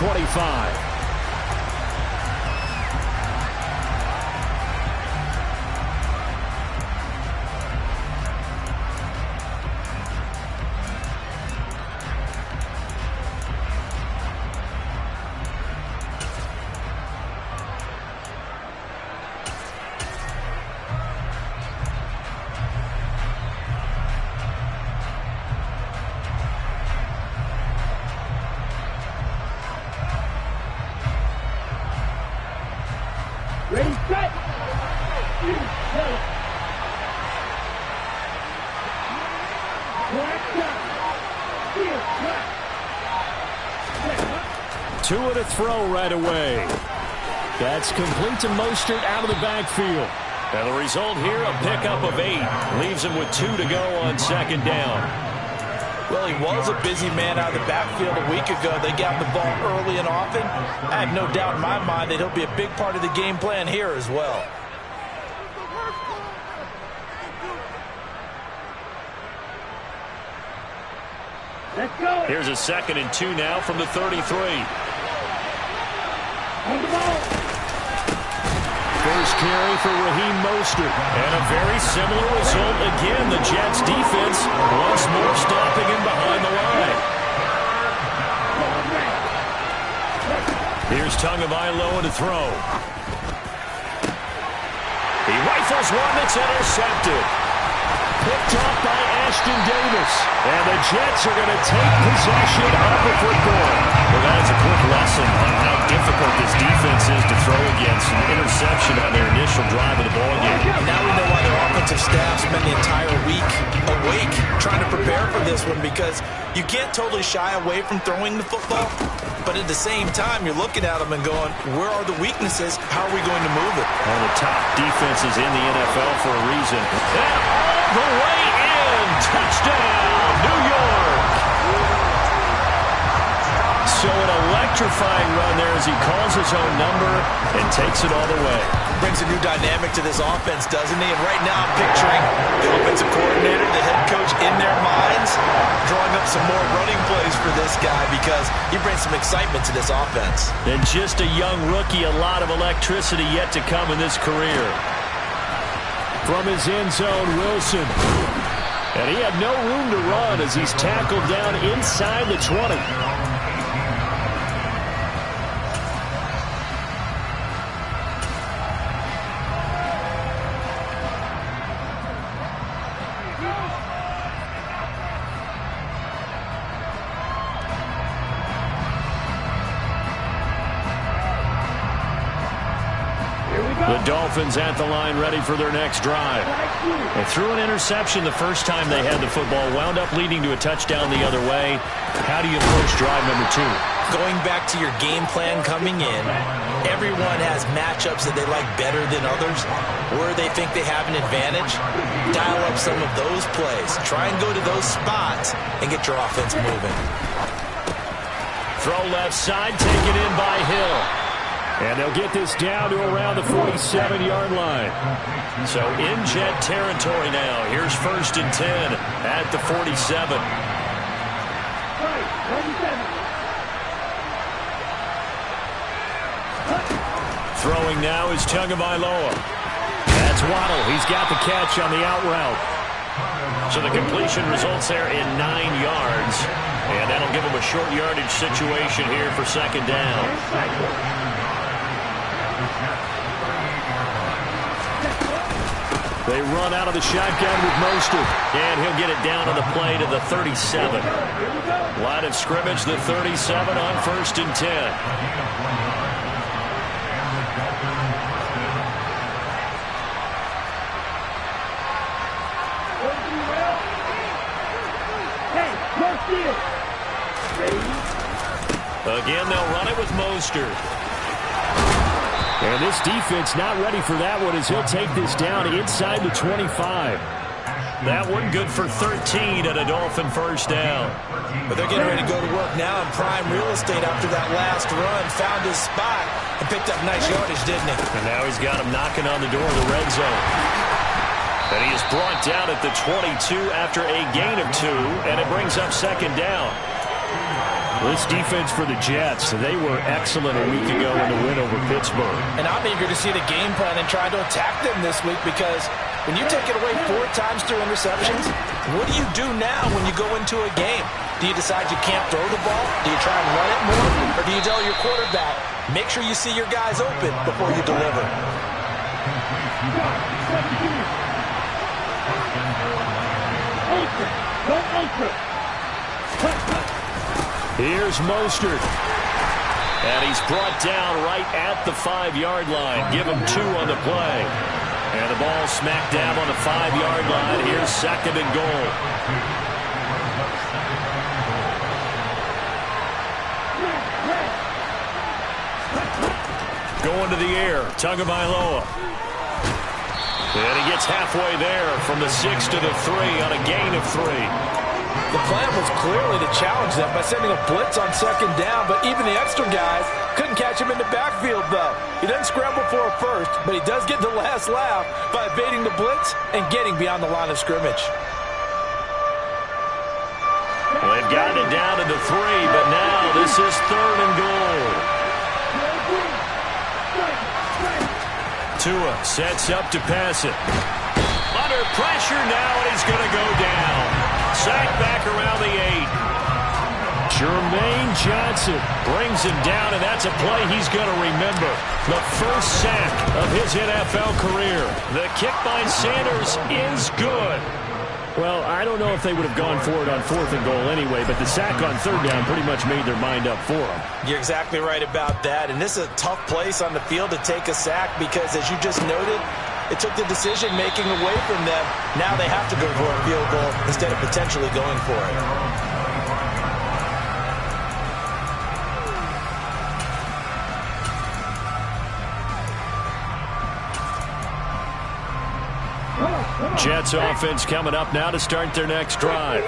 25. Ready, set. Two and a throw right away. That's complete to Mostert out of the backfield. And the result here, a pickup of 8. Leaves him with 2 to go on second down. Well, he was a busy man out of the backfield a week ago. They got the ball early and often. I have no doubt in my mind that he'll be a big part of the game plan here as well. Let's go. Here's a 2nd and 2 now from the 33. On the ball. First carry for Raheem Mostert. And a very similar result again. The Jets defense once more stopping him behind the line. Here's Tagovailoa to throw. He rifles one that's intercepted. Picked off by Ashton Davis. And the Jets are going to take possession of the football. Well, that is a quick lesson on how difficult this defense is to throw against. An interception on their initial drive of the ball game. Now we know why their offensive staff spent the entire week awake trying to prepare for this one, because you can't totally shy away from throwing the football, but at the same time you're looking at them and going, where are the weaknesses? How are we going to move it? One of the top defenses in the NFL for a reason. And all the way in. Touchdown, New York. So an electrifying run there as he calls his own number and takes it all the way. Brings a new dynamic to this offense, doesn't he? And right now I'm picturing the offensive coordinator, the head coach in their minds, drawing up some more running plays for this guy because he brings some excitement to this offense. And just a young rookie, a lot of electricity yet to come in this career. From his end zone, Wilson. And he had no room to run as he's tackled down inside the 20. The Dolphins at the line ready for their next drive. They threw an interception the first time they had the football, wound up leading to a touchdown the other way. How do you approach drive number 2? Going back to your game plan coming in, everyone has matchups that they like better than others, where they think they have an advantage. Dial up some of those plays. Try and go to those spots and get your offense moving. Throw left side, taken in by Hill. And they'll get this down to around the 47-yard line. So in Jet territory now. Here's 1st and 10 at the 47. Throwing now is Tagovailoa. That's Waddle. He's got the catch on the out route. So the completion results there in 9 yards. And that'll give him a short yardage situation here for 2nd down. They run out of the shotgun with Mostert. And he'll get it down on the play to the 37. Line of scrimmage, the 37 on 1st and 10. Again, they'll run it with Mostert. And this defense not ready for that one as he'll take this down inside the 25. That one good for 13 and a Dolphin 1st down. But they're getting ready to go to work now in prime real estate after that last run. Found his spot and picked up nice yardage, didn't he? And now he's got him knocking on the door of the red zone. And he is brought down at the 22 after a gain of 2, and it brings up 2nd down. This defense for the Jets, they were excellent a week ago in the win over Pittsburgh. And I'm eager to see the game plan and try to attack them this week, because when you take it away 4 times through interceptions, what do you do now when you go into a game? Do you decide you can't throw the ball? Do you try and run it more? Or do you tell your quarterback, make sure you see your guys open before you deliver? Here's Mostert. And he's brought down right at the 5-yard line. Give him 2 on the play. And the ball smacked down on the 5-yard line. Here's 2nd and goal. Going to the air, Tagovailoa. And he gets halfway there from the 6 to the 3 on a gain of 3. The plan was clearly to challenge them by sending a blitz on 2nd down, but even the extra guys couldn't catch him in the backfield, though. He doesn't scramble for a first, but he does get the last laugh by evading the blitz and getting beyond the line of scrimmage. Well, they've gotten it down to the 3, but now this is 3rd and goal. Tua sets up to pass it. Under pressure now, and he's going to go down. Sacked back around the 8. Jermaine Johnson brings him down, and that's a play he's going to remember. The first sack of his NFL career. The kick by Sanders is good. Well, I don't know if they would have gone for it on 4th and goal anyway, but the sack on 3rd down pretty much made their mind up for them. You're exactly right about that, and this is a tough place on the field to take a sack because, as you just noted, it took the decision-making away from them. Now they have to go for a field goal instead of potentially going for it. Jets offense coming up now to start their next drive.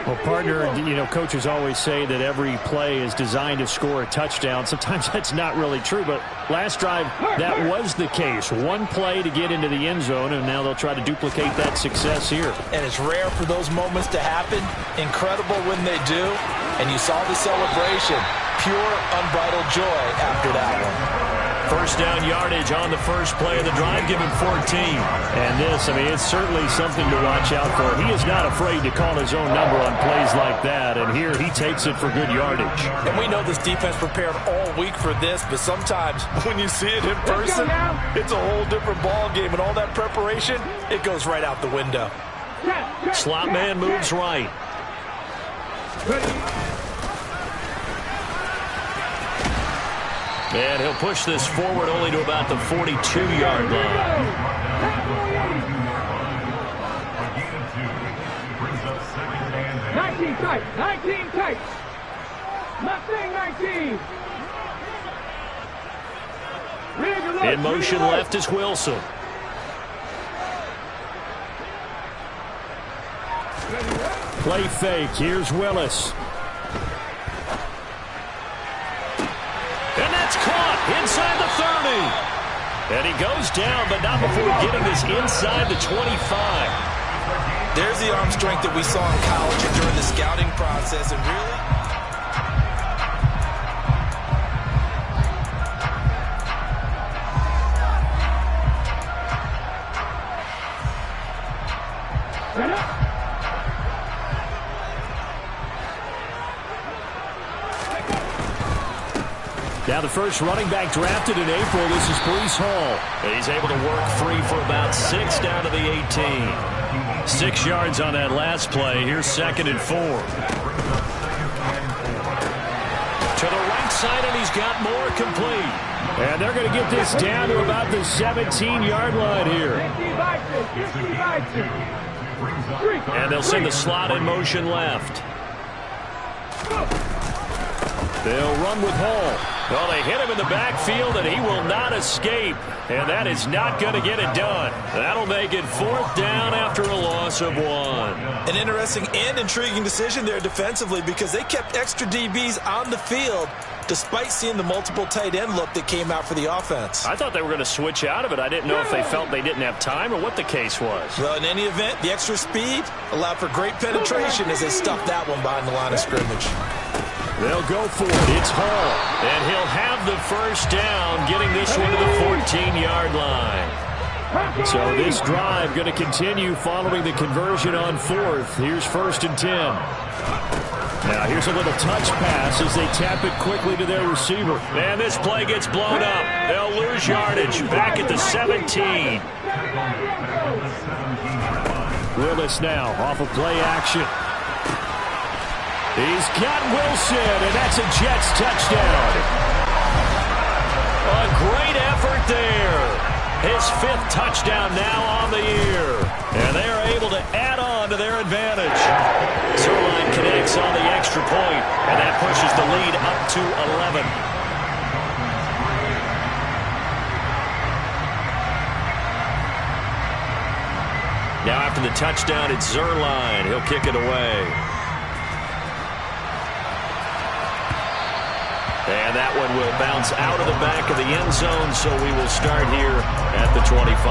Well, partner, coaches always say that every play is designed to score a touchdown. Sometimes that's not really true, but last drive, that was the case. One play to get into the end zone, and now they'll try to duplicate that success here. And it's rare for those moments to happen. Incredible when they do. And you saw the celebration. Pure, unbridled joy after that one. First down yardage on the first play of the drive, give him 14. And this, it's certainly something to watch out for. He is not afraid to call his own number on plays like that, and here he takes it for good yardage. And we know this defense prepared all week for this, but sometimes when you see it in person, it's a whole different ball game, and all that preparation, it goes right out the window. Slot man moves right. And he'll push this forward only to about the 42-yard line. 19 tight. 19 tight. Mustang 19. In motion left is Wilson. Play fake. Here's Willis. And that's caught inside the 30. And he goes down, but not before getting this inside the 25. There's the arm strength that we saw in college and during the scouting process, and really... Now the first running back drafted in April, this is Breece Hall. And he's able to work free for about 6 down to the 18. 6 yards on that last play. Here's 2nd and 4. To the right side, and he's got more complete. And they're going to get this down to about the 17-yard line here. And they'll send the slot in motion left. They'll run with Hall. Well, they hit him in the backfield, and he will not escape. And that is not going to get it done. That'll make it 4th down after a loss of 1. An interesting and intriguing decision there defensively, because they kept extra DBs on the field despite seeing the multiple tight end look that came out for the offense. I thought they were going to switch out of it. I didn't know if they felt they didn't have time or what the case was. Well, in any event, the extra speed allowed for great penetration as they stuffed that one behind the line of scrimmage. They'll go for it. It's Hall. And he'll have the first down, getting this one to the 14-yard line. So this drive going to continue following the conversion on fourth. Here's 1st and 10. Now here's a little touch pass as they tap it quickly to their receiver. And this play gets blown up. They'll lose yardage back at the 17. Willis now off of play action. He's got Wilson, and that's a Jets touchdown. A great effort there. His 5th touchdown now on the year. And they are able to add on to their advantage. Zerline connects on the extra point, and that pushes the lead up to 11. Now after the touchdown, it's Zerline. He'll kick it away. And that one will bounce out of the back of the end zone, so we will start here at the 25.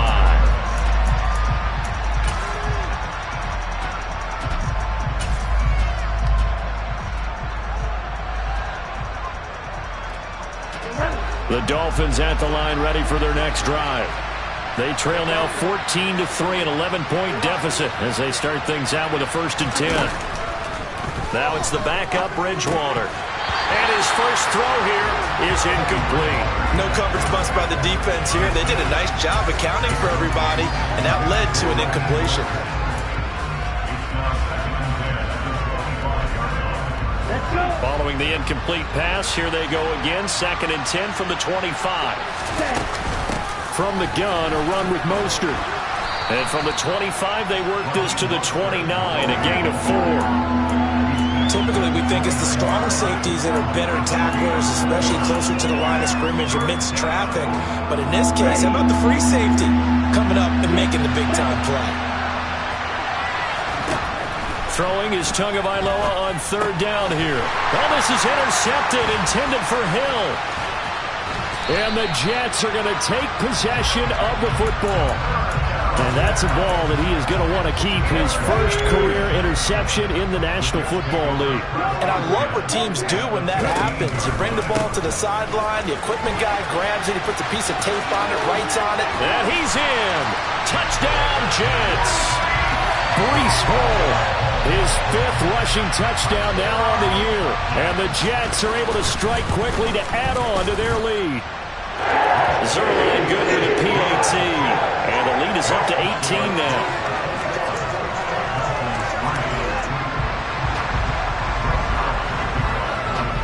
The Dolphins at the line ready for their next drive. They trail now 14-3, an 11-point deficit as they start things out with a 1st and 10. Now it's the backup Bridgewater. And his first throw here is incomplete. No coverage bust by the defense here. They did a nice job accounting for everybody, and that led to an incompletion. Following the incomplete pass, here they go again. 2nd and 10 from the 25. From the gun, a run with Mostert. And from the 25, they work this to the 29, a gain of 4. Typically, we think it's the strong safeties that are better tacklers, especially closer to the line of scrimmage amidst traffic. But in this case, how about the free safety coming up and making the big-time play? Throwing is Tagovailoa on 3rd down here. Well, this is intercepted, intended for Hill. And the Jets are going to take possession of the football. And that's a ball that he is going to want to keep, his first career interception in the National Football League. And I love what teams do when that happens. You bring the ball to the sideline, the equipment guy grabs it, he puts a piece of tape on it, writes on it. And he's in. Touchdown, Jets. Breece Hall, his 5th rushing touchdown now on the year. And the Jets are able to strike quickly to add on to their lead. Zerline good with a PAT. And the lead is up to 18 now.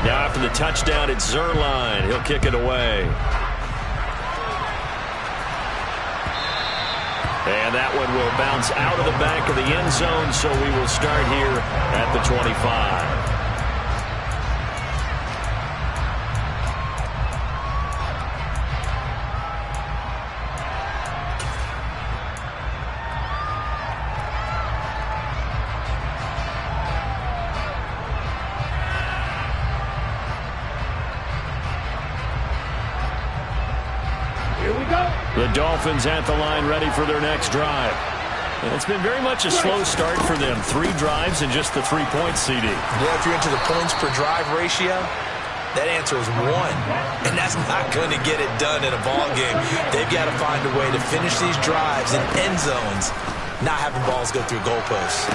Now after the touchdown, it's Zerline. He'll kick it away. And that one will bounce out of the back of the end zone, so we will start here at the 25. The Dolphins at the line ready for their next drive. And it's been very much a slow start for them. 3 drives and just the 3 points, CD. Yeah, if you're into the points per drive ratio, that answer is 1. And that's not going to get it done in a ball game. They've got to find a way to finish these drives in end zones, not having balls go through goalposts.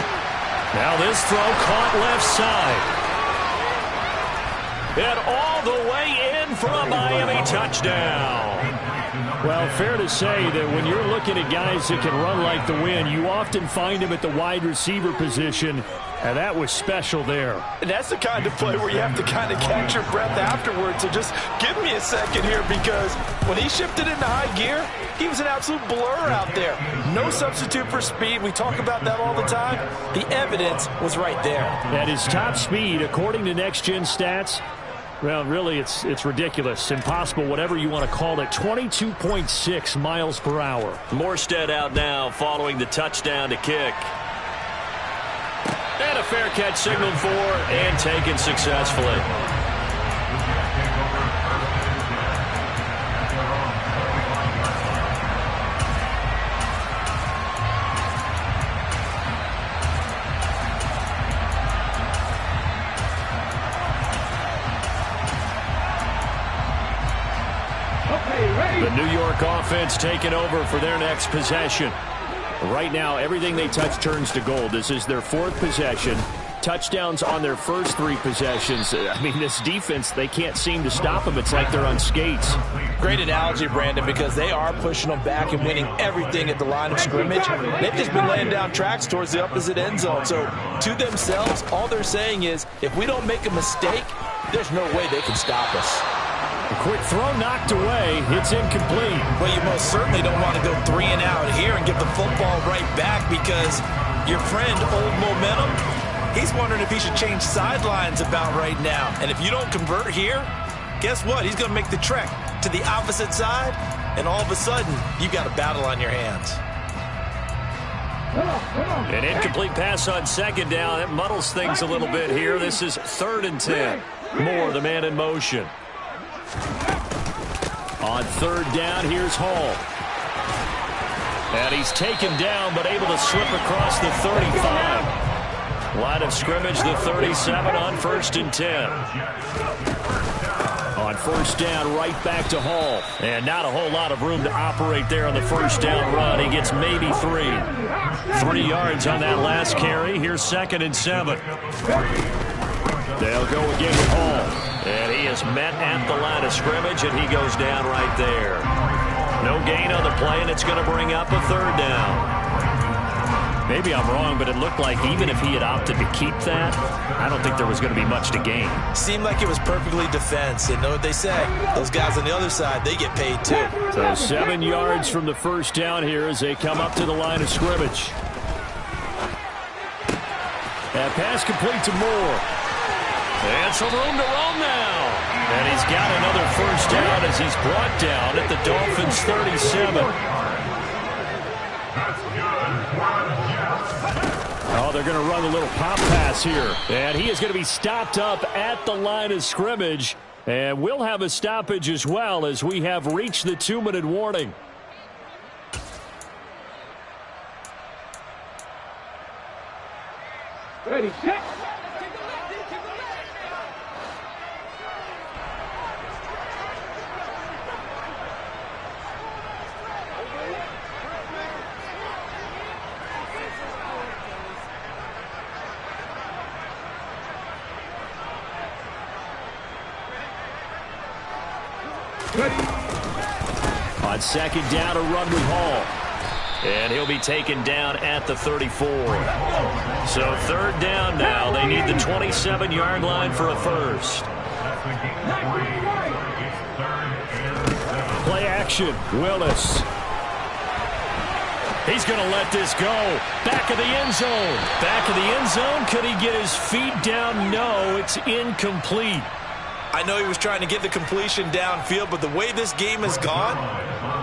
Now this throw caught left side. And all the way in for a Miami touchdown. Well, fair to say that when you're looking at guys that can run like the wind, you often find them at the wide receiver position, and that was special there. And that's the kind of play where you have to kind of catch your breath afterwards. So just give me a second here, because when he shifted into high gear, he was an absolute blur out there. No substitute for speed. We talk about that all the time. The evidence was right there. At his top speed, according to Next Gen Stats, well, really, it's ridiculous. Impossible, whatever you want to call it. 22.6 miles per hour. Morstead out now following the touchdown to kick. And a fair catch signaled for and taken successfully. The New York offense taking over for their next possession. Right now, everything they touch turns to gold. This is their 4th possession. Touchdowns on their first 3 possessions. I mean, this defense, they can't seem to stop them. It's like they're on skates. Great analogy, Brandon, because they are pushing them back and winning everything at the line of scrimmage. They've just been laying down tracks towards the opposite end zone. So to themselves, all they're saying is, if we don't make a mistake, there's no way they can stop us. A quick throw knocked away. It's incomplete. Well, you most certainly don't want to go 3 and out here and give the football right back, because your friend, Old Momentum, he's wondering if he should change sidelines about right now. And if you don't convert here, guess what? He's going to make the trek to the opposite side, and all of a sudden, you've got a battle on your hands. An incomplete pass on 2nd down. That muddles things a little bit here. This is 3rd and 10. Moore, the man in motion. On 3rd down, here's Hall. And he's taken down, but able to slip across the 35. Line of scrimmage, the 37 on 1st and 10. On 1st down, right back to Hall. And not a whole lot of room to operate there on the 1st down run. He gets maybe 3. 3 yards on that last carry. Here's 2nd and 7. They'll go again with Hall. And he is met at the line of scrimmage, and he goes down right there. No gain on the play, and it's going to bring up a 3rd down. Maybe I'm wrong, but it looked like even if he had opted to keep that, I don't think there was going to be much to gain. Seemed like it was perfectly defense. And know what they say? Those guys on the other side, they get paid too. So 7 yards from the 1st down here as they come up to the line of scrimmage. That pass complete to Moore. And some room to roam now. And he's got another 1st down as he's brought down at the Dolphins' 37. Oh, they're going to run a little pop pass here. And he is going to be stopped up at the line of scrimmage. And we'll have a stoppage as well as we have reached the 2-minute warning. Ready, set. On 2nd down, a run with Hall. And he'll be taken down at the 34. So 3rd down now. They need the 27-yard line for a first. Play action. Willis. He's going to let this go. Back of the end zone. Back of the end zone. Could he get his feet down? No, it's incomplete. I know he was trying to get the completion downfield, but the way this game has gone,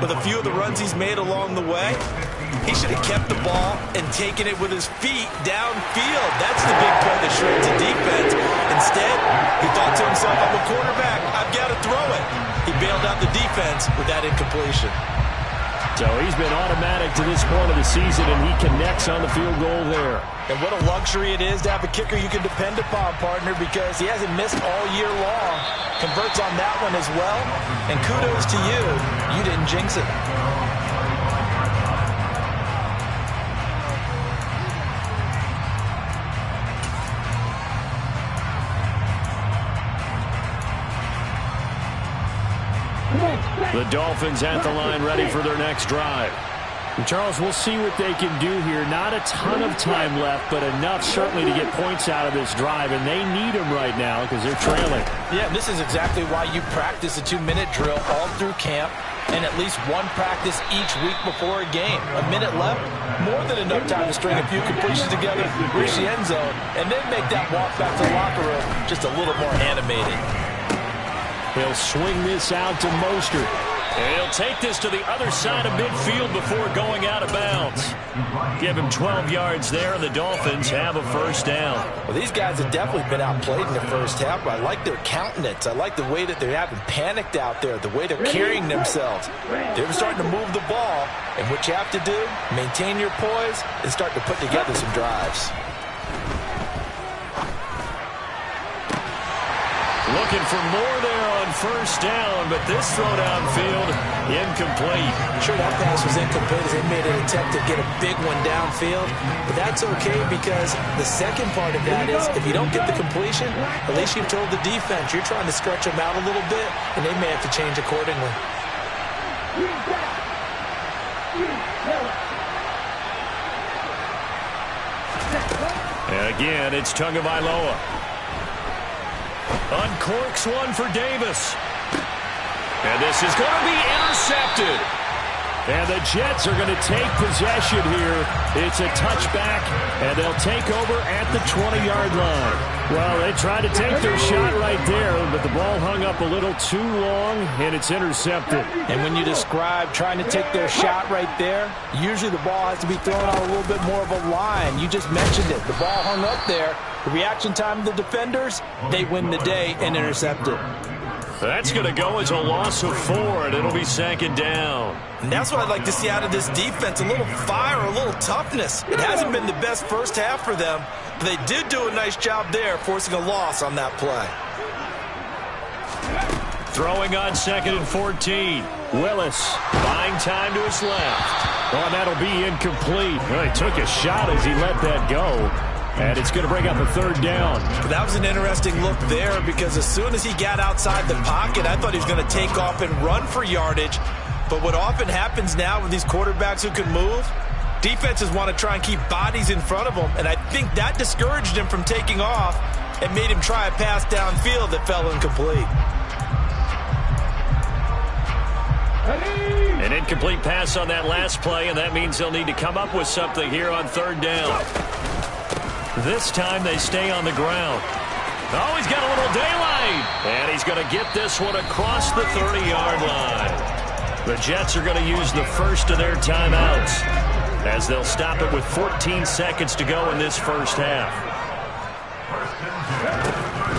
with a few of the runs he's made along the way, he should have kept the ball and taken it with his feet downfield. That's the big play that shreds the defense. Instead, he thought to himself, I'm a quarterback, I've got to throw it. He bailed out the defense with that incompletion. So he's been automatic to this point of the season, and he connects on the field goal there. And what a luxury it is to have a kicker you can depend upon, partner, because he hasn't missed all year long. Converts on that one as well. And kudos to you. You didn't jinx it. The Dolphins at the line ready for their next drive. And Charles, we'll see what they can do here. Not a ton of time left, but enough certainly to get points out of this drive, and they need them right now because they're trailing. Yeah, and this is exactly why you practice a 2-minute drill all through camp and at least one practice each week before a game. A minute left, more than enough time to string a few completions together, reach the end zone, and then make that walk back to the locker room just a little more animated. He'll swing this out to Mostert. And he'll take this to the other side of midfield before going out of bounds. Give him 12 yards there, and the Dolphins have a first down. Well, these guys have definitely been outplayed in the first half, but I like their countenance. I like the way that they're having panicked out there, the way they're carrying themselves. They're starting to move the ball, and what you have to do, maintain your poise and start to put together some drives. looking for more there on first down, but this throw downfield, incomplete. Sure, that pass was incomplete as they made an attempt to get a big one downfield, but that's okay because the second part of that is if you don't get the completion, at least you've told the defense you're trying to stretch them out a little bit, and they may have to change accordingly. And again, it's Tagovailoa. Uncorks one for Davis. And this is going to be intercepted. And the Jets are going to take possession here. It's a touchback, and they'll take over at the 20-yard line. Well, they tried to take their shot right there, but the ball hung up a little too long, and it's intercepted. And when you describe trying to take their shot right there, usually the ball has to be thrown on a little bit more of a line. You just mentioned it. The ball hung up there. The reaction time of the defenders, they win the day and intercept it. That's going to go as a loss of 4, and it'll be second down. And that's what I'd like to see out of this defense, a little fire, a little toughness. It hasn't been the best first half for them, but they did do a nice job there, forcing a loss on that play. Throwing on 2nd and 14. Willis buying time to his left. Oh, and that'll be incomplete. Well, he took a shot as he let that go. And it's going to bring up a 3rd down. That was an interesting look there because as soon as he got outside the pocket, I thought he was going to take off and run for yardage. But what often happens now with these quarterbacks who can move, defenses want to try and keep bodies in front of them. And I think that discouraged him from taking off and made him try a pass downfield that fell incomplete. An incomplete pass on that last play, and that means they'll need to come up with something here on 3rd down. This time they stay on the ground. Oh, he's got a little daylight. And he's going to get this one across the 30-yard line. The Jets are going to use the first of their timeouts as they'll stop it with 14 seconds to go in this first half.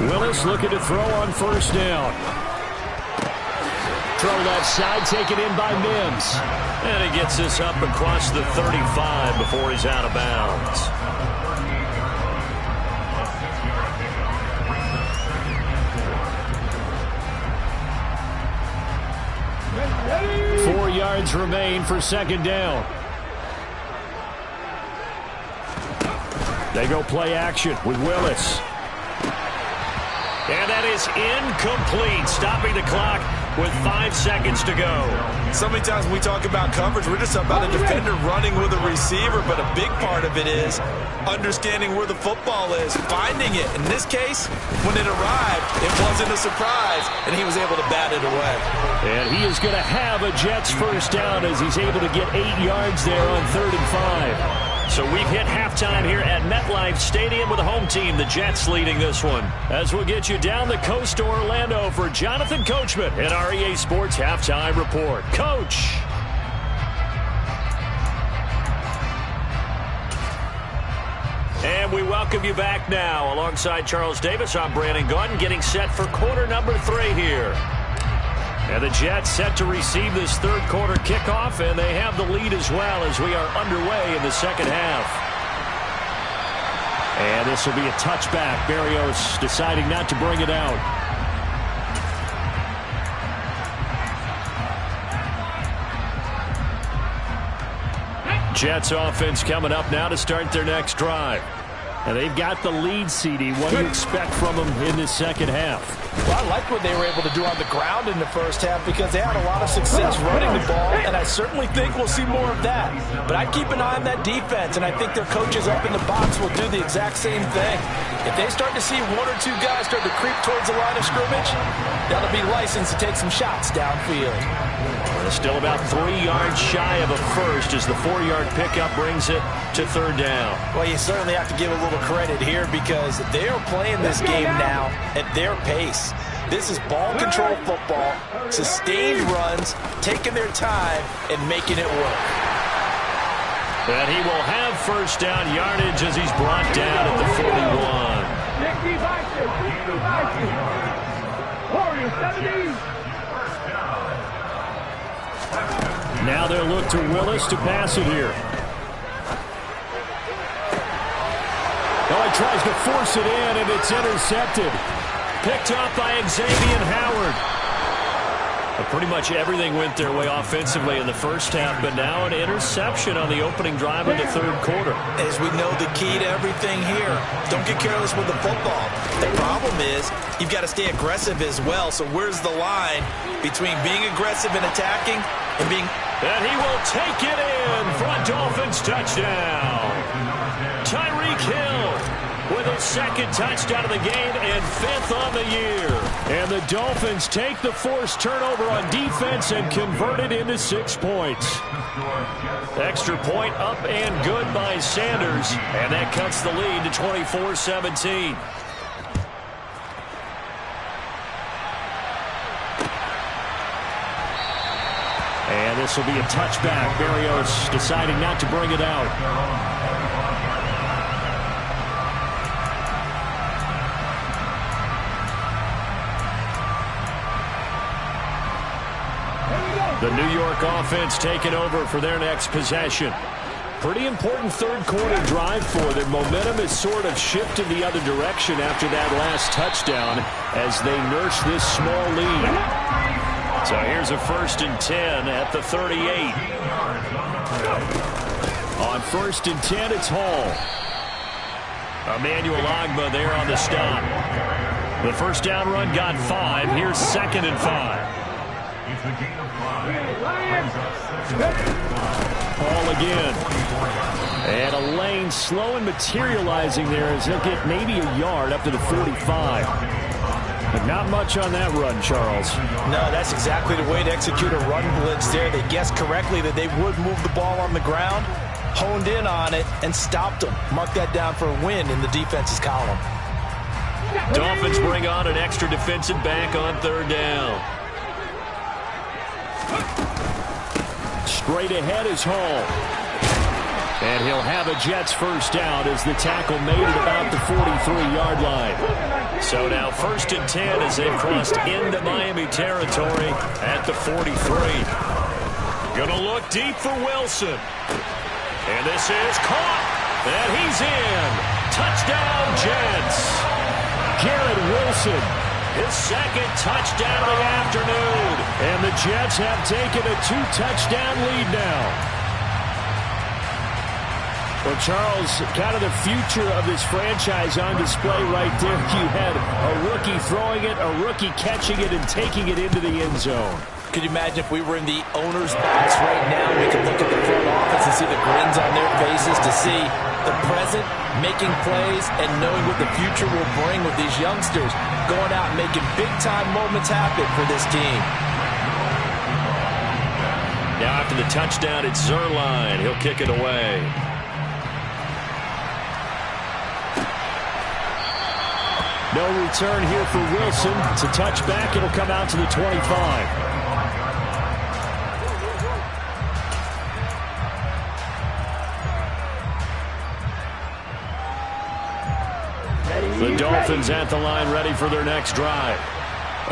Willis looking to throw on 1st down. Throw left side, taken in by Mims. And he gets this up across the 35 before he's out of bounds. 4 yards remain for 2nd down. They go play action with Willis. And that is incomplete, stopping the clock with 5 seconds to go. So many times when we talk about coverage, we're just about a defender running with a receiver, but a big part of it is understanding where the football is, finding it. In this case, when it arrived, it wasn't a surprise, and he was able to bat it away. And he is going to have a Jets 1st down as he's able to get 8 yards there on 3rd and 5. So we've hit halftime here at MetLife Stadium with the home team, the Jets, leading this one. As we'll get you down the coast to Orlando for Jonathan Coachman and our EA Sports Halftime Report. Coach. And we welcome you back now. Alongside Charles Davis, I'm Brandon Gaudin, getting set for quarter number 3 here. And the Jets set to receive this 3rd quarter kickoff, and they have the lead as well as we are underway in the 2nd half. And this will be a touchback. Berrios deciding not to bring it out. Jets offense coming up now to start their next drive. And they've got the lead, CD. What do you expect from them in this 2nd half? Well, I liked what they were able to do on the ground in the first half because they had a lot of success running the ball, and I certainly think we'll see more of that. But I'd keep an eye on that defense, and I think their coaches up in the box will do the exact same thing. If they start to see 1 or 2 guys start to creep towards the line of scrimmage, that'll be licensed to take some shots downfield. They're still about 3 yards shy of a first as the 4-yard pickup brings it to 3rd down. Well, you certainly have to give a little credit here because they are playing this game now at their pace. This is ball control football, sustained runs, taking their time, and making it work. And he will have 1st down yardage as he's brought down at the 41. Now they'll look to Willis to pass it here. Oh, he tries to force it in, and it's intercepted. Picked off by Xavier Howard. Pretty much everything went their way offensively in the first half, but now an interception on the opening drive of the third quarter. As we know, the key to everything here, don't get careless with the football. The problem is you've got to stay aggressive as well, so where's the line between being aggressive and attacking and being... And he will take it in for a Dolphins touchdown. Tyreek Hill with his second touchdown of the game and fifth on the year. And the Dolphins take the forced turnover on defense and convert it into 6 points. Extra point up and good by Sanders. And that cuts the lead to 24-17. And this will be a touchback. Berrios deciding not to bring it out. The New York offense taking over for their next possession. Pretty important third quarter drive for them. Momentum has sort of shifted the other direction after that last touchdown as they nurse this small lead. So here's a 1st and 10 at the 38. On 1st and 10, it's Hall. Emmanuel Ogbah there on the stop. The first down run got 5. Here's 2nd and 5. Hall again. And a lane slow and materializing there as he'll get maybe a yard up to the 45. But not much on that run, Charles. No, that's exactly the way to execute a run blitz there. They guessed correctly that they would move the ball on the ground, honed in on it, and stopped them. Mark that down for a win in the defense's column. Dolphins bring on an extra defensive back on 3rd down. Straight ahead is Hall. And he'll have a Jets first down as the tackle made at about the 43-yard line. So now 1st and 10 as they've crossed into Miami territory at the 43. Gonna look deep for Wilson. And this is caught. And he's in. Touchdown, Jets. Garrett Wilson, his second touchdown of the afternoon. And the Jets have taken a 2-touchdown lead now. Well, Charles, kind of the future of this franchise on display right there. You had a rookie throwing it, a rookie catching it, and taking it into the end zone. Could you imagine if we were in the owner's box right now, we could look at the front office and see the grins on their faces to see the present making plays and knowing what the future will bring with these youngsters going out and making big-time moments happen for this team. Now after the touchdown, it's Zuerlein. He'll kick it away. No return here for Wilson. It's a touchback. It'll come out to the 25. The Dolphins at the line ready for their next drive.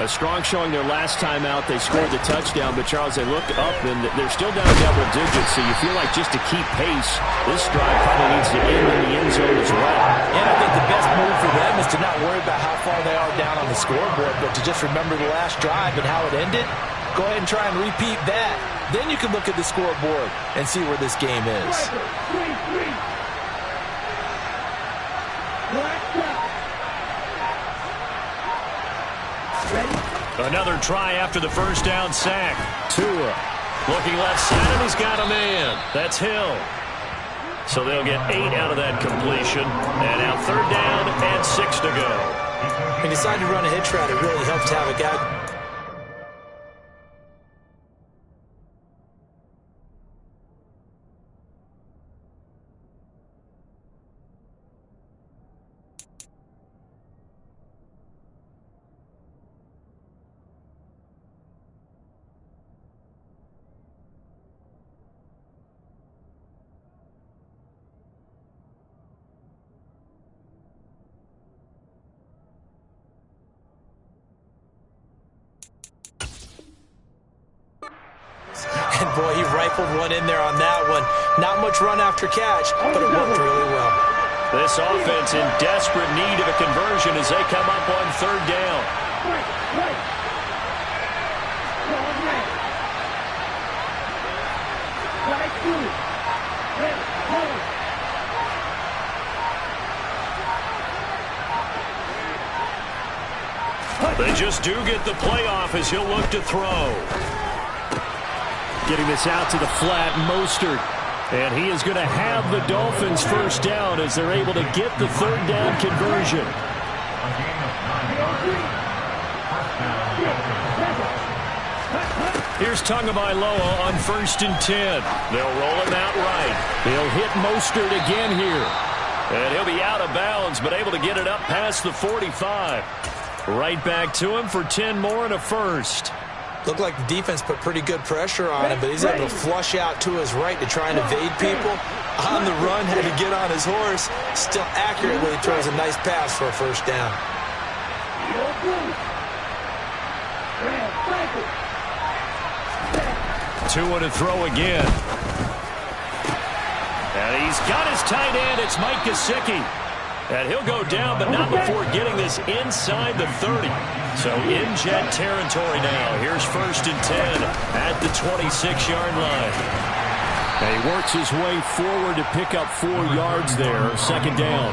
A strong showing their last time out. They scored the touchdown, but Charles, they look up and they're still down double digits, so you feel like just to keep pace, this drive probably needs to end in the end zone as well. And I think the best move for them is to not worry about how far they are down on the scoreboard, but to just remember the last drive and how it ended. Go ahead and try and repeat that. Then you can look at the scoreboard and see where this game is. Another try after the first down sack. Tua looking left side, and he's got a man. That's Hill. So they'll get 8 out of that completion. And now 3rd down and 6 to go. He decided to run a hitch route. It really helped to have a guy. And boy, he rifled one in there on that one. Not much run after catch, but it worked really well. This offense in desperate need of a conversion as they come up on third down. They just do get the playoff as he'll look to throw. Getting this out to the flat, Mostert. And he is going to have the Dolphins first down as they're able to get the third down conversion. Here's Tagovailoa on 1st and 10. They'll roll him out right. He'll hit Mostert again here. And he'll be out of bounds, but able to get it up past the 45. Right back to him for 10 more and a first. Looked like the defense put pretty good pressure on him, but he's able to flush out to his right to try and evade people. On the run, had to get on his horse. Still accurately throws a nice pass for a first down. 2 to throw again. And he's got his tight end. It's Mike Gesicki. And he'll go down, but not before getting this inside the 30. So in Jet territory now. Here's 1st and 10 at the 26-yard line. And he works his way forward to pick up 4 yards there. Second down.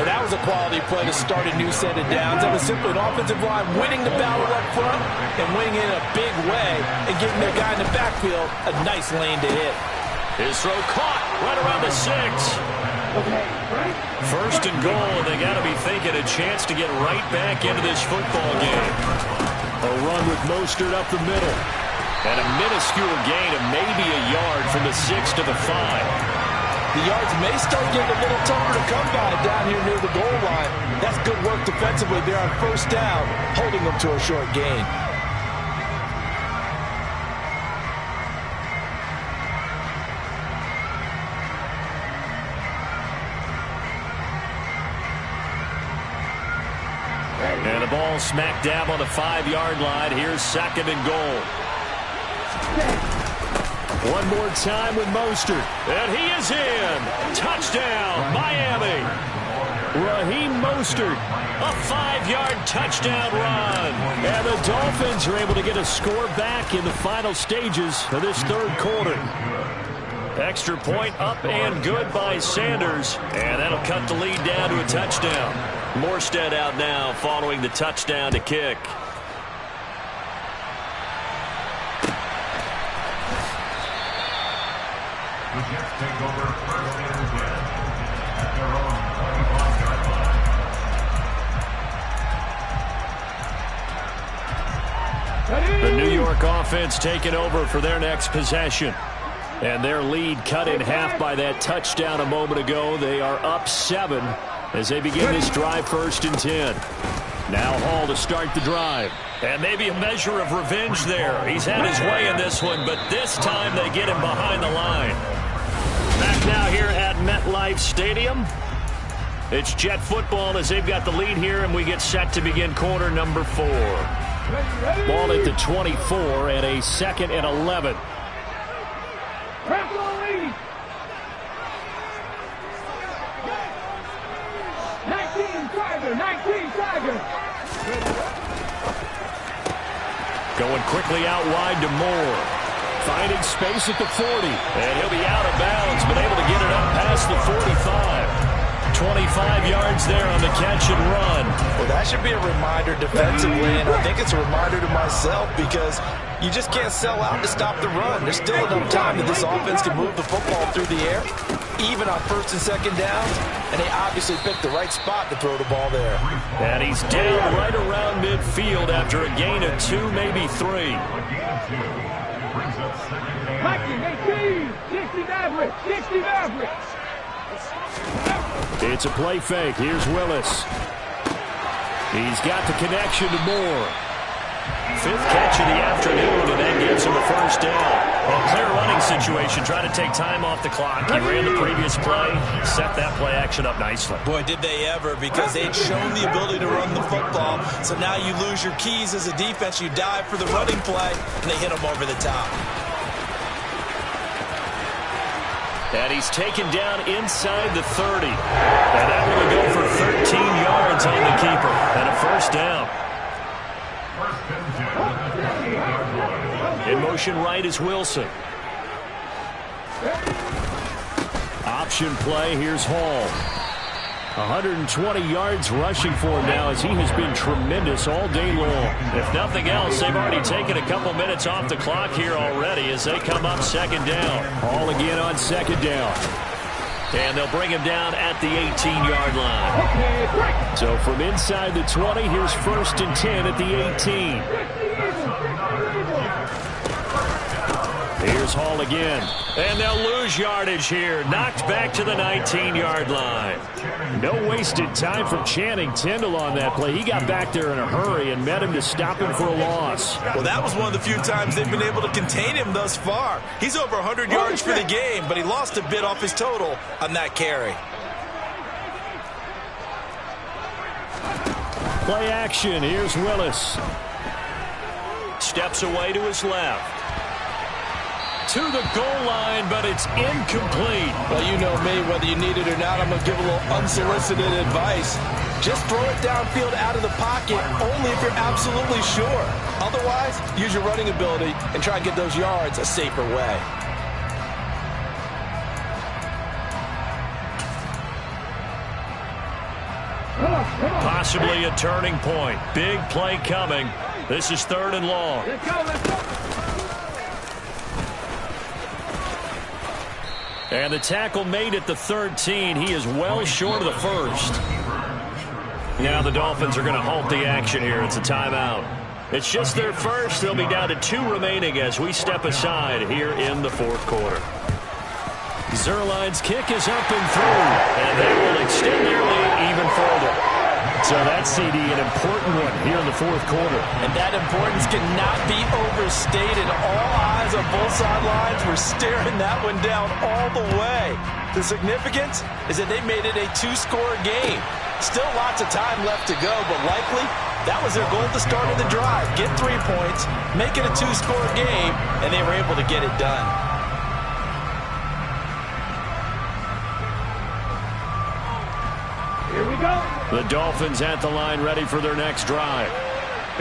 And that was a quality play to start a new set of downs. That was simply an offensive line winning the battle up front and winning in a big way and giving their guy in the backfield a nice lane to hit. His throw caught right around the 6. 1st and goal, and they got to be thinking a chance to get right back into this football game. A run with Mostert up the middle. And a minuscule gain of maybe a yard from the 6 to the 5. The yards may start getting a little tougher to come by down here near the goal line. That's good work defensively there on 1st down, holding them to a short gain. And the ball smack dab on the 5-yard line. Here's 2nd and goal. One more time with Mostert. And he is in. Touchdown, Miami. Raheem Mostert, a 5-yard touchdown run. And the Dolphins are able to get a score back in the final stages of this 3rd quarter. Extra point up and good by Sanders. And that'll cut the lead down to a touchdown. Morstead out now following the touchdown to kick. The Jets take over 1st and 10 at their own 25-yard line. The New York offense taking over for their next possession. And their lead cut in half by that touchdown a moment ago. They are up 7 as they begin this drive 1st and 10. Now Hall to start the drive. And maybe a measure of revenge there. He's had his way in this one, but this time they get him behind the line. Back now here at MetLife Stadium. It's Jet football as they've got the lead here, and we get set to begin quarter number 4. Ball at the 24 and a 2nd and 11. 19 Tiger. Going quickly out wide to Moore. Finding space at the 40. And he'll be out of bounds, but able to get it up past the 45. 25 yards there on the catch and run. Well, that should be a reminder defensively, and I think it's a reminder to myself because you just can't sell out to stop the run. There's still enough time that this offense can move the football through the air, even on 1st and 2nd downs, and they obviously picked the right spot to throw the ball there. And he's down right around midfield after a gain of 2, maybe 3. Mikey, 18, 60 average, 60 average. It's a play fake. Here's Willis. He's got the connection to Moore. 5th catch of the afternoon, and that gets him a first down. A clear running situation, trying to take time off the clock. He ran the previous play, set that play action up nicely. Boy, did they ever, because they'd shown the ability to run the football. So now you lose your keys as a defense. You dive for the running play, and they hit them over the top. And he's taken down inside the 30. And that one will go for 13 yards on the keeper. And a first down. In motion right is Wilson. Option play, here's Hall. 120 yards rushing for him now as he has been tremendous all day long. If nothing else, they've already taken a couple minutes off the clock here already as they come up second down. Hall again on second down. And they'll bring him down at the 18-yard line. So from inside the 20, here's 1st and 10 at the 18. Here's Hall again. And they'll lose yardage here. Knocked back to the 19-yard line. No wasted time from Channing Tindall on that play. He got back there in a hurry and met him to stop him for a loss. Well, that was one of the few times they've been able to contain him thus far. He's over 100 yards for the game, but he lost a bit off his total on that carry. Play action. Here's Willis. Steps away to his left. To the goal line, but it's incomplete. Well, you know me, whether you need it or not, I'm going to give a little unsolicited advice. Just throw it downfield out of the pocket, only if you're absolutely sure. Otherwise, use your running ability and try and get those yards a safer way. Possibly a turning point. Big play coming. This is 3rd and long. Let's go, let's go. And the tackle made at the 13. He is well short of the first. Now the Dolphins are going to halt the action here. It's a timeout. It's just their first. They'll be down to 2 remaining as we step aside here in the 4th quarter. Zerline's kick is up and through. And they will extend their lead even further. So that CD, an important one here in the 4th quarter. And that importance cannot be overstated. All eyes on both sidelines were staring that one down all the way. The significance is that they made it a 2-score game. Still lots of time left to go, but likely that was their goal at the start of the drive. Get 3 points, make it a 2-score game, and they were able to get it done. Here we go. The Dolphins at the line ready for their next drive.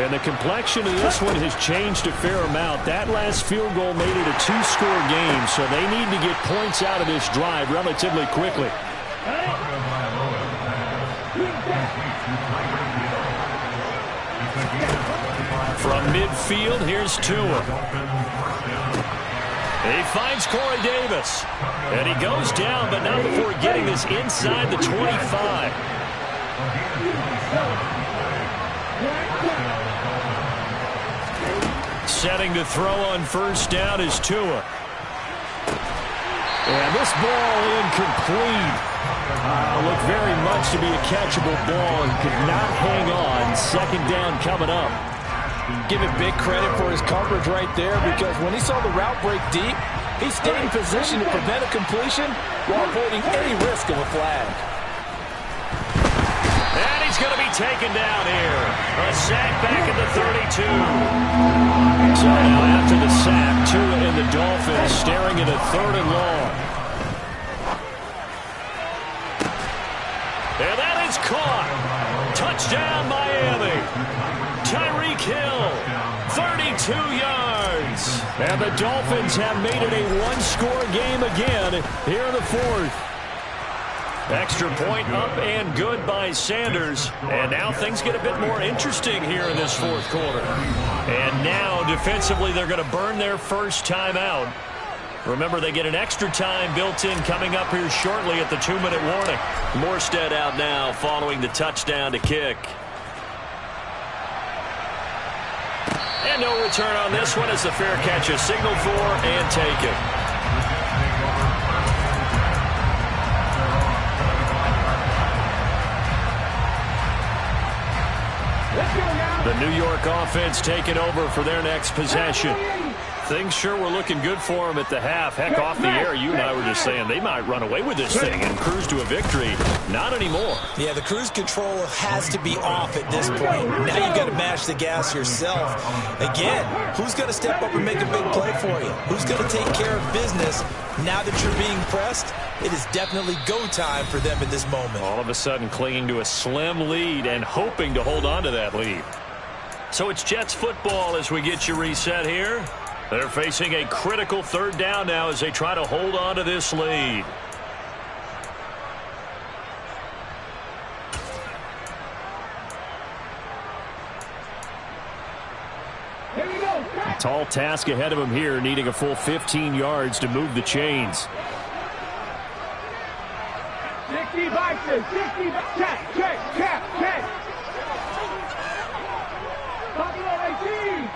And the complexion of this one has changed a fair amount. That last field goal made it a 2-score game, so they need to get points out of this drive relatively quickly. From midfield, here's Tua. He finds Corey Davis. And he goes down, but not before getting this inside the 25. Setting to throw on 1st down is Tua. And this ball incomplete. Looked very much to be a catchable ball and could not hang on. 2nd down coming up. Give it big credit for his coverage right there, because when he saw the route break deep, he stayed in position to prevent a completion while avoiding any risk of a flag. And he's going to be taken down here. A sack back at the 32. So now after the sack, Tua and the Dolphins staring at a 3rd and long. And that is caught. Touchdown, Miami. Tyreek Hill, 32 yards. And the Dolphins have made it a 1-score game again here in the 4th. Extra point up and good by Sanders. And now things get a bit more interesting here in this 4th quarter. And now defensively they're going to burn their first timeout. Remember, they get an extra time built in coming up here shortly at the 2-minute warning. Morstead out now following the touchdown to kick. And no return on this one as the fair catch is signaled for and taken. Let's go now. The New York offense taking over for their next possession. Things sure were looking good for him at the half. Heck, off the air, you and I were just saying they might run away with this thing and cruise to a victory. Not anymore. Yeah, the cruise control has to be off at this point. Now you've got to mash the gas yourself. Again, who's going to step up and make a big play for you? Who's going to take care of business now that you're being pressed? It is definitely go time for them in this moment. All of a sudden clinging to a slim lead and hoping to hold on to that lead. So it's Jets football as we get you reset here. They're facing a critical third down now as they try to hold on to this lead. A tall task ahead of him here, needing a full 15 yards to move the chains. 60 boxes, 60 check. Popular 18.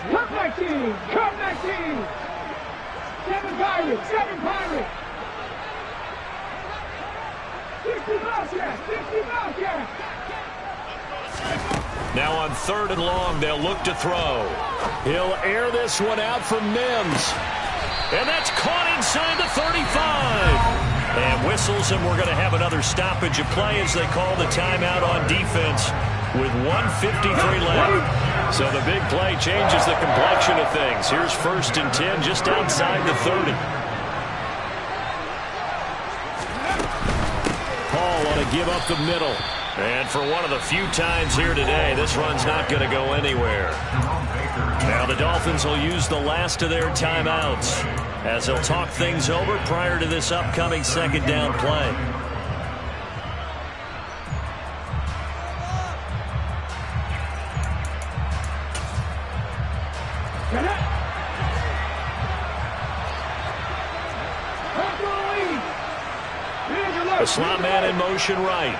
Come 19. 7 Pirates. 60 Bobcats. Now on 3rd and long, they'll look to throw. He'll air this one out for Mims. And that's caught inside the 35. And whistles, and we're going to have another stoppage of play as they call the timeout on defense with 1:53 left. So the big play changes the complexion of things. Here's 1st and 10 just outside the 30. Paul want to give up the middle. And for one of the few times here today, this run's not going to go anywhere. Now the Dolphins will use the last of their timeouts as they'll talk things over prior to this upcoming 2nd down play. The slot man in motion right.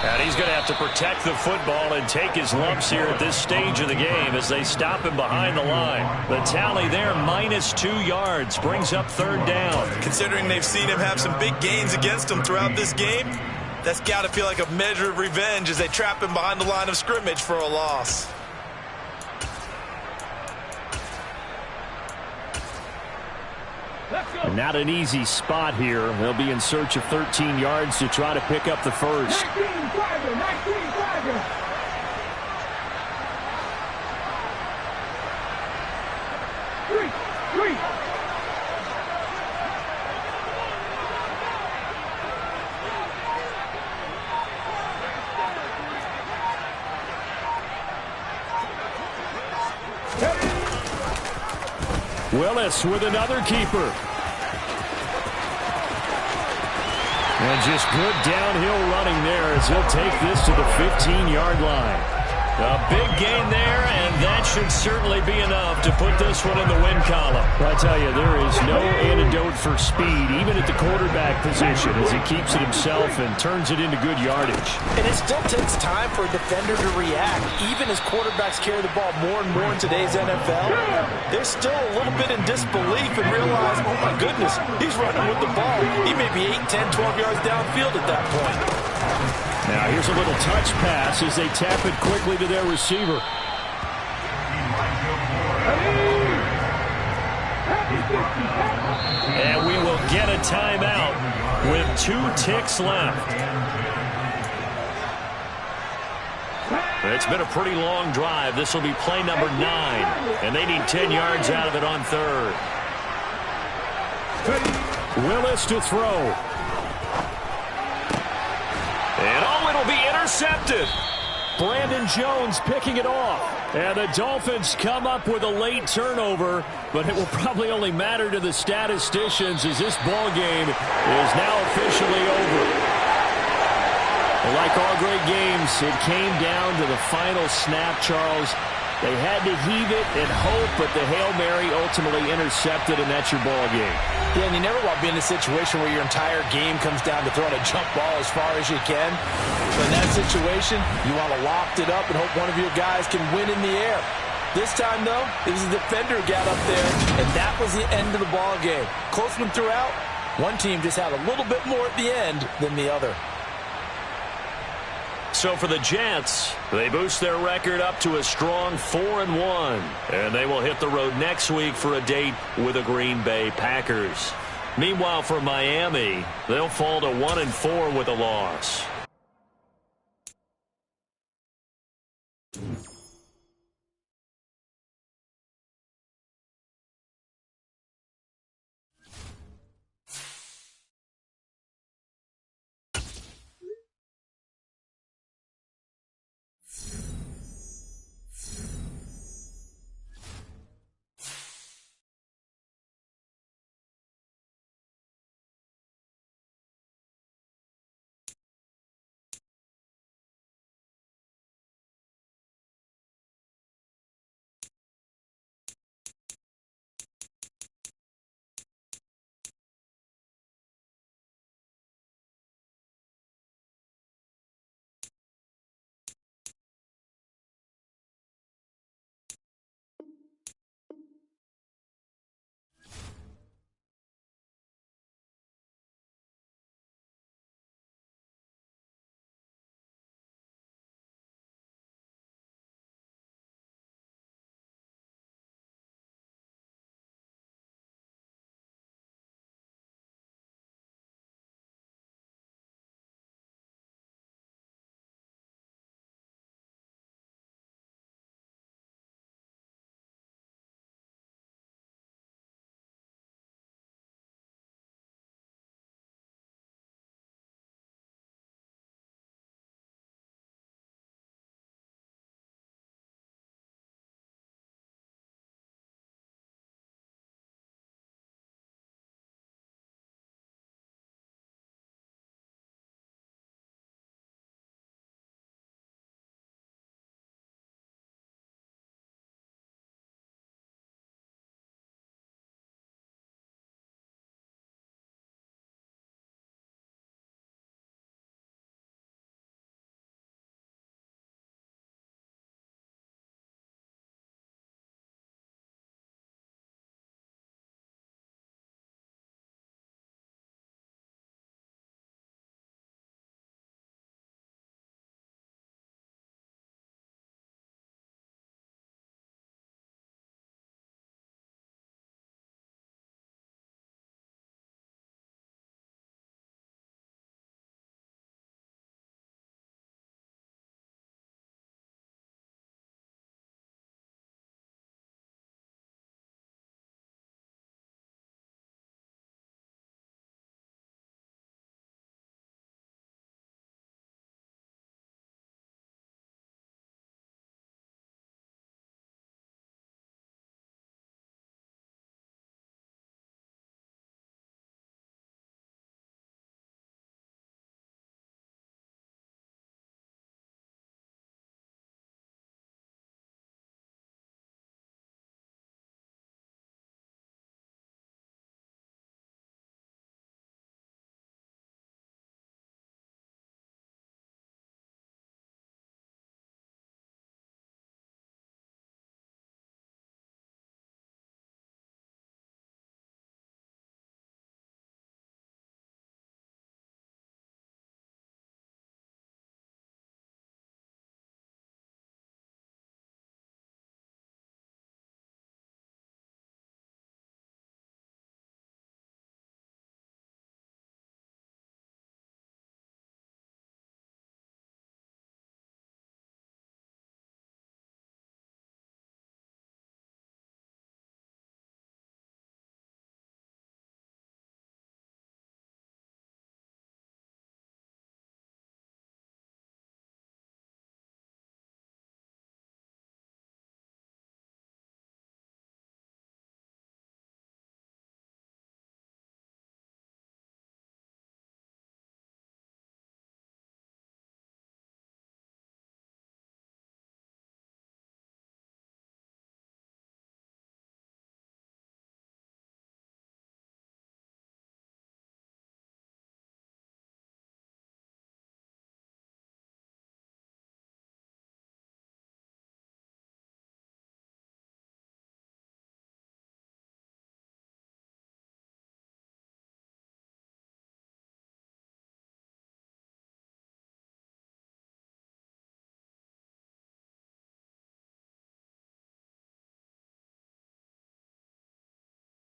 And he's going to have to protect the football and take his lumps here at this stage of the game as they stop him behind the line. The tally there, -2 yards, brings up 3rd down. Considering they've seen him have some big gains against him throughout this game, that's got to feel like a measure of revenge as they trap him behind the line of scrimmage for a loss. Not an easy spot here. They'll be in search of 13 yards to try to pick up the first. 19 Tiger. Three. Willis with another keeper. And just good downhill running there as he'll take this to the 15-yard line. A big gain there, and that should certainly be enough to put this one in the win column. I tell you, there is no antidote for speed, even at the quarterback position, as he keeps it himself and turns it into good yardage. And it still takes time for a defender to react. Even as quarterbacks carry the ball more and more in today's NFL, they're still a little bit in disbelief and realize, oh my goodness, he's running with the ball. He may be 8, 10, 12 yards downfield at that point. Now here's a little touch pass as they tap it quickly to their receiver. And we will get a timeout with 2 ticks left. It's been a pretty long drive. This will be play number 9. And they need 10 yards out of it on 3rd. Willis to throw. And it'll be intercepted. Brandon Jones picking it off. And the Dolphins come up with a late turnover, but it will probably only matter to the statisticians as this ball game is now officially over. Like all great games, it came down to the final snap, Charles. They had to heave it and hope, but the Hail Mary ultimately intercepted, and that's your ball game. Yeah, and you never want to be in a situation where your entire game comes down to throwing a jump ball as far as you can. But in that situation, you want to loft it up and hope one of your guys can win in the air. This time, though, it was the defender who got up there, and that was the end of the ball game. Close one throughout. One team just had a little bit more at the end than the other. So for the Jets, they boost their record up to a strong 4-1. And they will hit the road next week for a date with the Green Bay Packers. Meanwhile, for Miami, they'll fall to 1-4 with a loss.